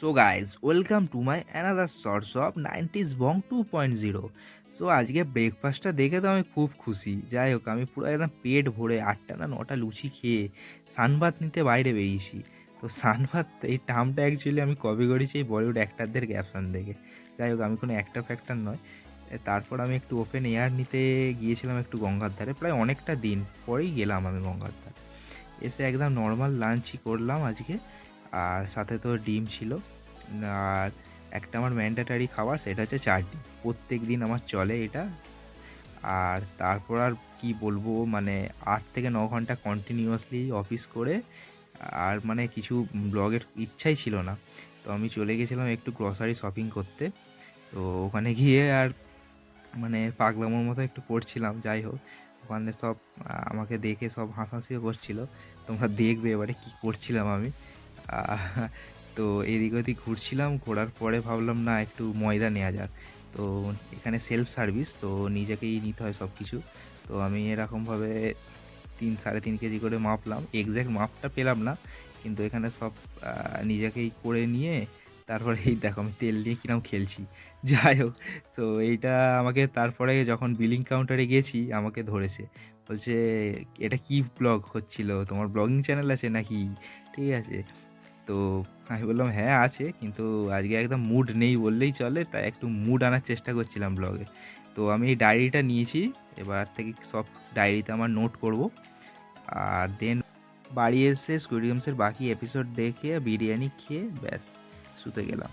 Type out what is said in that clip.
So guys, welcome to my another source of 90s Bong 2.0। So আজকে ব্রেকফাস্টটা দেখে তো আমি খুব খুশি। যাই হোক, আমি পুরো একদম পেট ভরে 8টা না 9টা লুচি খেয়ে সানবাত নিতে বাইরে বেরিয়েছি। তো সানবাত এই টার্মটা অ্যাকচুয়ালি আমি কপি করেছি এই বলিউড অ্যাক্টরদের ক্যাপশন দেখে। যাই হোক, আমি কোনো অ্যাক্টর ফ্যাক্টর নয়। তারপর আমি একটু ওপেন এয়ার নিতে গিয়েছিলাম একটু গঙ্গার ধারে, প্রায় অনেকটা দিন পরেই গেলাম আমি গঙ্গার ধারে। এসে একদম নর্মাল লাঞ্চই করলাম আজকে। আর সাথে তো ডিম ছিল। আর একটা আমার ম্যান্ডেটারি খাবার, সেটা হচ্ছে চাটনি। প্রত্যেক দিন আমার চলে এটা। আর তারপর আর কি বলবো, মানে 8 থেকে 9 ঘন্টা কন্টিনিউয়াসলি অফিস করে আর মানে কিছু ব্লগের ইচ্ছাই ছিল না। তো আমি চলে গেছিলাম একটু গ্রসারি শপিং করতে। তো ওখানে গিয়ে আর মানে পাগলামোর মতো একটু করছিলাম। যাই হোক, ওখানে সব আমাকে দেখে সব হাসাহাসিও করছিল। তোমরা দেখবে এবারে কি করছিলাম আমি। আহ, তো এদিক ওদিক ঘুরছিলাম, ঘোরার পরে ভাবলাম না একটু ময়দা নেওয়া যাক। তো এখানে সেলফ সার্ভিস, তো নিজেকেই নিতে হয় সব কিছু। তো আমি এরকমভাবে 3-3.5 কেজি করে মাপলাম, এক্স্যাক্ট মাপটা পেলাম না, কিন্তু এখানে সব নিজেকেই করে নিয়ে তারপরে এই দেখো আমি তেল নিয়ে কিরম খেলছি। যাই হোক, তো এইটা আমাকে তারপরে যখন বিলিং কাউন্টারে গেছি আমাকে ধরেছে, বলছে এটা কি ব্লগ হচ্ছিল, তোমার ব্লগিং চ্যানেল আছে নাকি? ঠিক আছে। তো আমি বললাম হ্যাঁ আছে, কিন্তু আজকে একদম মুড নেই বললেই চলে, তাই একটু মুড আনার চেষ্টা করছিলাম ব্লগে। তো আমি এই ডায়েরিটা নিয়েছি, এবার থেকে সব ডায়েরিতে আমার নোট করব। আর দেন বাড়ি এসে স্কুইড গেমসের বাকি এপিসোড দেখে বিরিয়ানি খেয়ে ব্যাস শুতে গেলাম।